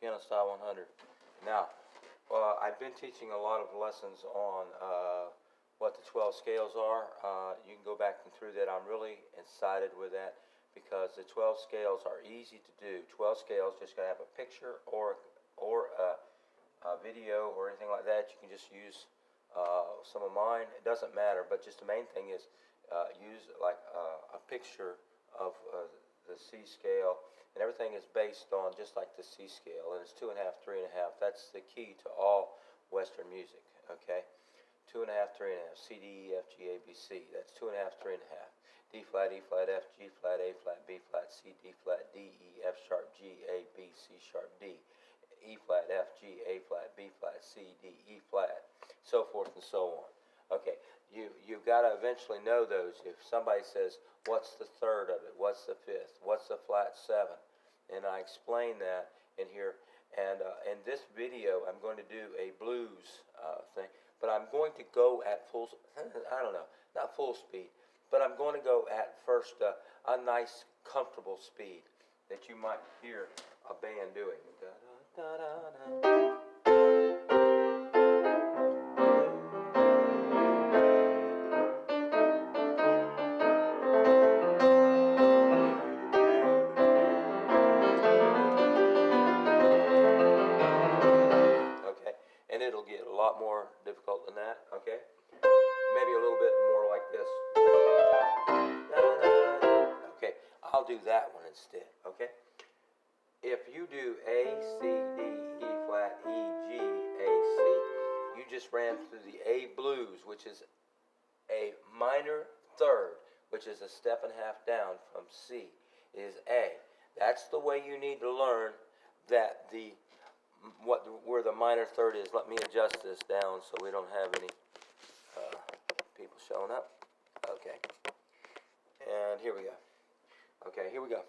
Piano Style 100. Now, I've been teaching a lot of lessons on what the 12 scales are. You can go back and through that. I'm really excited with that because the 12 scales are easy to do. 12 scales, just got to have a picture or a video or anything like that. You can just use some of mine. It doesn't matter, but just the main thing is use like a picture of the C scale, and everything is based on just like the C scale, and it's 2.5, 3.5. That's the key to all Western music. Okay, 2.5, 3.5. C, D, E, F, G, A, B, C. That's 2.5, 3.5. D flat, E flat, F, G flat, A flat, B flat, C, D flat, D, E, F sharp, G, A, B, C sharp, D, E flat, F, G, A flat, B flat, C, D, E flat, so forth and so on. Okay, you've got to eventually know those. If somebody says, what's the third of it? What's the fifth? What's the flat 7? And I explain that in here. And in this video, I'm going to do a blues thing. But I'm going to go at full, I don't know, not full speed. But I'm going to go at first a nice, comfortable speed that you might hear a band doing. Da, da, da, da, da. And it'll get a lot more difficult than that, okay? Maybe a little bit more like this. Okay, I'll do that one instead, okay? If you do A, C, D, E flat, E, G, A, C, you just ran through the A blues, which is a minor third, which is a step and a half down from C, is A. That's the way you need to learn that where the minor third is. Let me adjust this down so we don't have any people showing up. Okay. And here we go. Okay, here we go.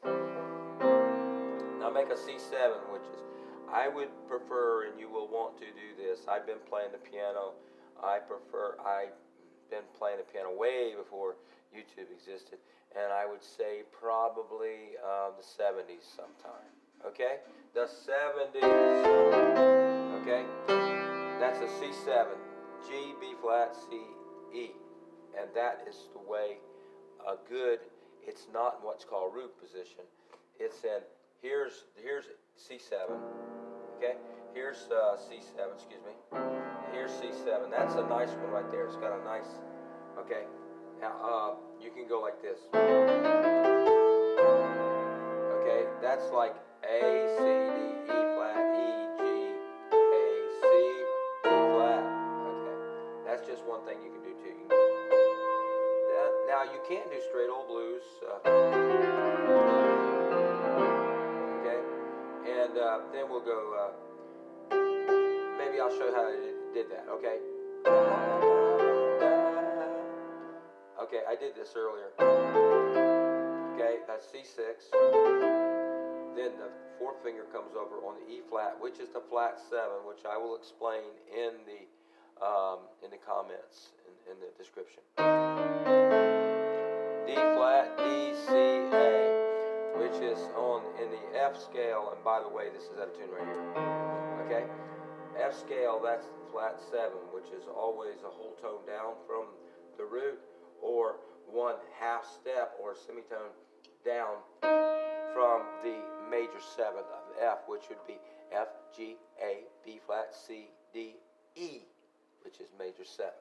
Now make a C7, which is, I would prefer, and you will want to do this, I've been playing the piano, I've been playing the piano way before YouTube existed, and I would say probably the 70s sometime. Okay? The 70s. Okay? That's a C7. G, B flat, C, E. And that is the way a good, it's not what's called root position. It's in, here's C7. Okay? Here's C7, excuse me. Here's C7. That's a nice one right there. It's got a nice, okay. Now, you can go like this. Okay? That's like A, C, D, E flat, E, G, A, C, B flat. Okay, that's just one thing you can do too. Now you can't do straight old blues. Okay, and then we'll go. Maybe I'll show you how I did that. Okay. Okay, I did this earlier. Okay, that's C6. Then the fourth finger comes over on the E flat, which is the flat 7, which I will explain in the comments in the description. D flat, D, C, A, which is in the F scale, and by the way, this is out of tune right here. Okay, F scale, that's the flat 7, which is always a whole tone down from the root, or one half step or semitone down from the major 7 of F, which would be F, G, A, B flat, C, D, E, which is major 7.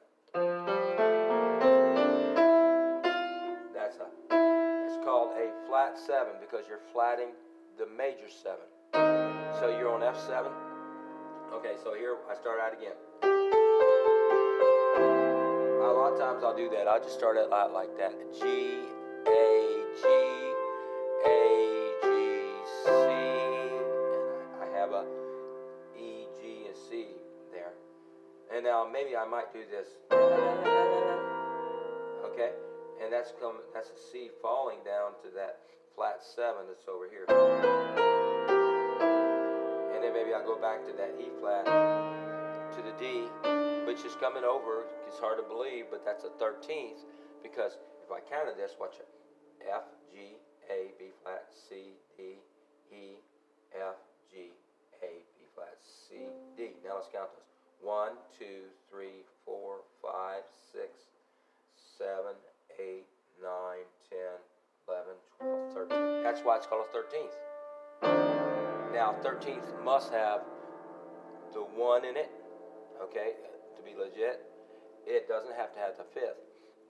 It's called a flat 7 because you're flatting the major 7. So you're on F7. Okay, so here I start out again. A lot of times I'll do that. I'll just start it out like that. G, A, G, A, G, C, and I have a E, G, and C there. And now maybe I might do this. Okay, and that's a C falling down to that flat 7 that's over here. And then maybe I'll go back to that E flat to the D, which is coming over. It's hard to believe, but that's a 13th because if I counted this, watch it. F, G, A, B flat, C, D, E, F, G, A, let's count those. 1, 2, 3, 4, 5, 6, 7, 8, 9, 10, 11, 12, 13. That's why it's called a 13th. Now, 13th must have the 1 in it, okay, to be legit. It doesn't have to have the 5th,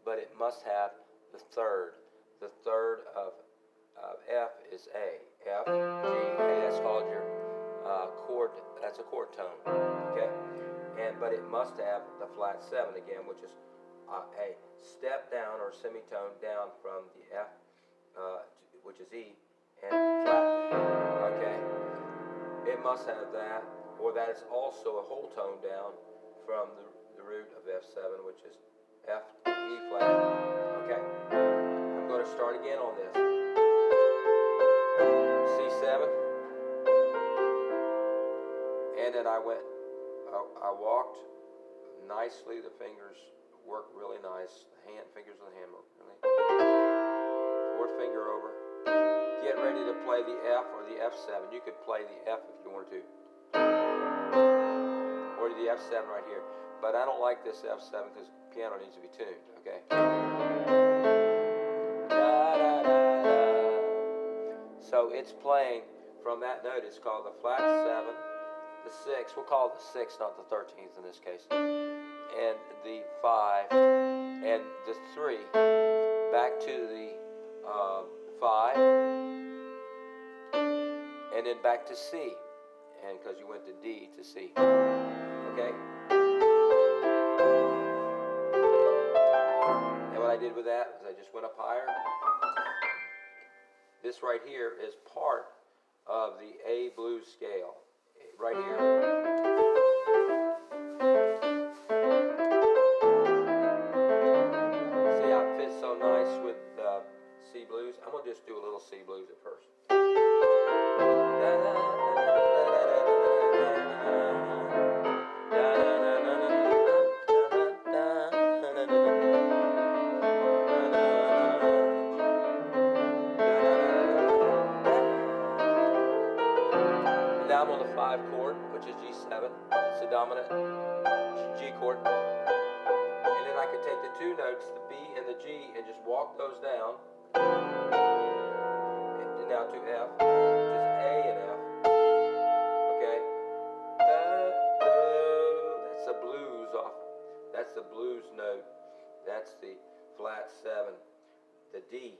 but it must have the 3rd. The 3rd of F is A. F, G, A, that's called your chord, that's a chord tone, okay? But it must have the flat 7 again, which is a step down or semitone down from the F, which is E, and flat, okay? It must have that, or that is also a whole tone down from the root of F7, which is F to E flat, okay? I'm going to start again on this. C7, and then I walked nicely, the fingers work really nice, the fingers of the hand work really. 4th finger over. Get ready to play the F or the F7. You could play the F if you wanted to. Or the F7 right here. But I don't like this F7 because the piano needs to be tuned, okay? So it's playing from that note. It's called the flat 7, the 6. We'll call it the 6, not the 13th in this case. And the 5, and the 3, back to the 5, and then back to C, and because you went to D to C, okay? And what I did with that is I just went up higher. This right here is part of the A blues scale, right here. See how it fits so nice with C blues? I'm going to just do a little C blues at first. Now I'm on the 5 chord, which is G7. It's the dominant G chord. And then I could take the 2 notes, the B and the G, and just walk those down. And now to F, which is A and F. Okay? That's the blues off. That's the blues note. That's the flat 7. The D.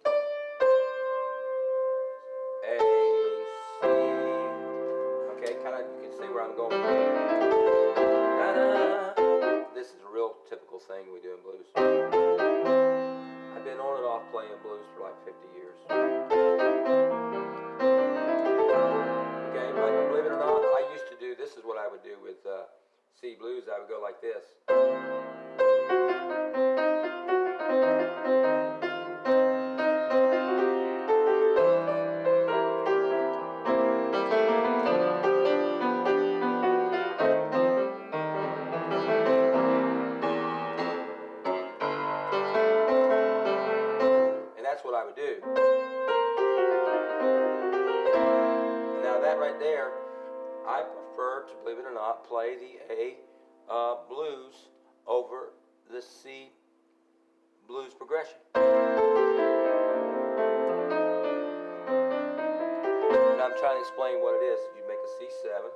A, C. Okay, kind of, you can see where I'm going. This is a real typical thing we do in blues. I've been on and off playing blues for like 50 years. Okay, but believe it or not, I used to do, this is what I would do with C blues. I would go like this. That's what I would do. Now that right there, I prefer to, believe it or not, play the A blues over the C blues progression. And I'm trying to explain what it is. You make a C7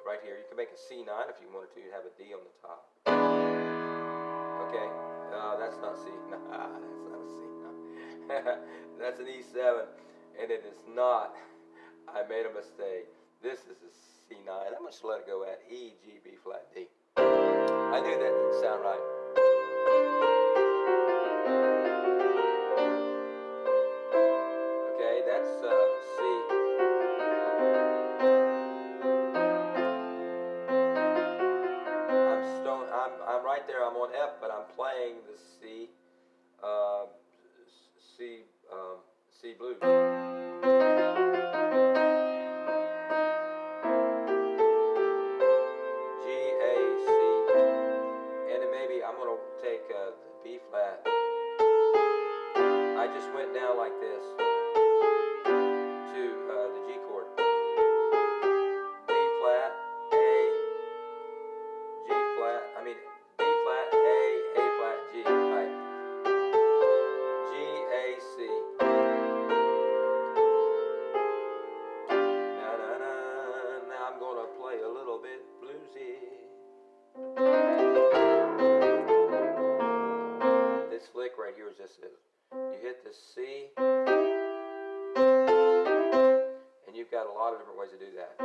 right here. You can make a C9 if you wanted to. You have a D on the top. Okay, that's not C. That's not a C. That's an E7, and it is not. I made a mistake. This is a C9. I'm going to let it go at E, G, B flat, D. I knew that didn't sound right. Okay, that's C. I'm right there. I'm on F, but I'm playing the C. C blues. G, A, C, and then maybe I'm going to take the B flat. I just went down like this to the G chord. B flat, A, a little bit bluesy. This lick right here is just this. You hit the C, and you've got a lot of different ways to do that.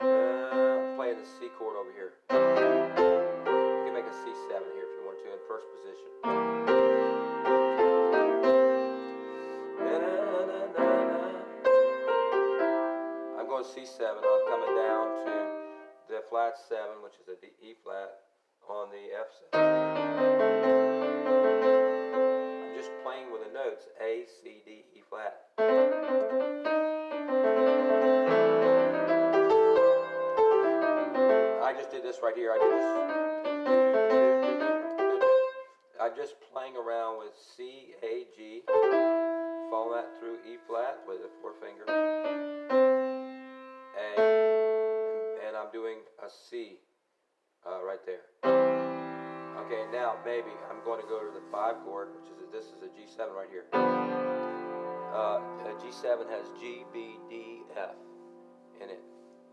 I'm playing the C chord over here. You can make a C7 here if you want to in first position. I'm going C7. I'm coming down to the flat 7, which is a D, E flat on the F7. I'm just playing with the notes A, C, D, E flat. I just did this right here. I'm just playing around with C, A, G, follow that through E flat with a 4-finger, A, and I'm doing a C right there. Okay, now maybe I'm going to go to the 5 chord, which is this is a G7 right here. G7 has G, B, D, F in it.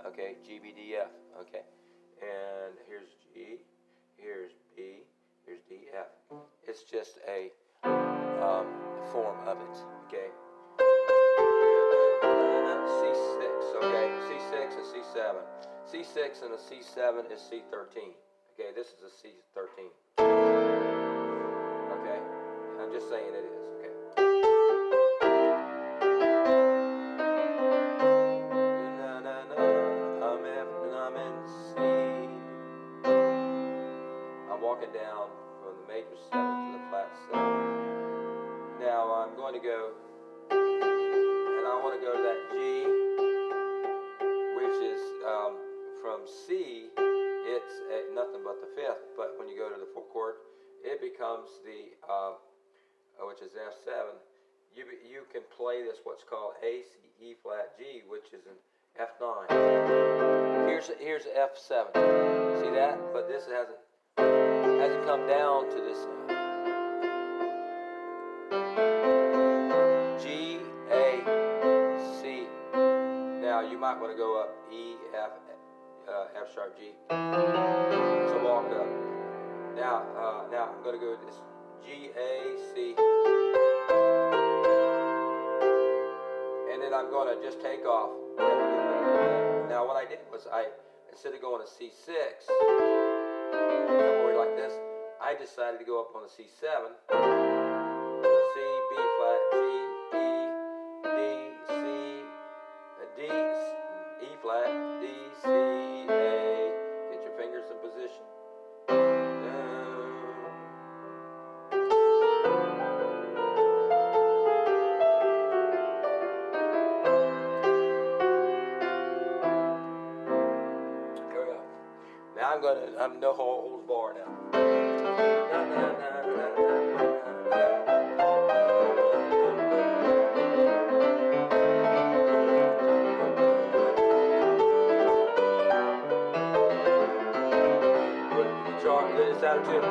Okay, G, B, D, F. Okay, and here's G, here's B, here's D, F. It's just a form of it. Okay. C6. Okay, C6 and C7. C6 and a C7 is C13. Okay, this is a C13. Okay, I'm just saying it is. Okay. I'm in C. I'm walking down from the major 7 to the flat 7. Now I'm going to go, and I want to go to that G, which is from C, it's nothing but the 5th, but when you go to the 4th chord, it becomes the, which is F7. You can play this what's called A, C, E flat, G, which is an F9. Here's F7. See that? But this hasn't come down to this. G, A, C. Now you might want to go up E, F, F sharp, G. So walk up. Now I'm going to go to this G, A, C. And then I'm going to just take off. Now what I did was instead of going to C6, like this, I decided to go up on the C7, C, B flat, G, E, D, C, D, E flat, D, C, A. Get your fingers in position. Now I'm no holds bar now. It's out of tune.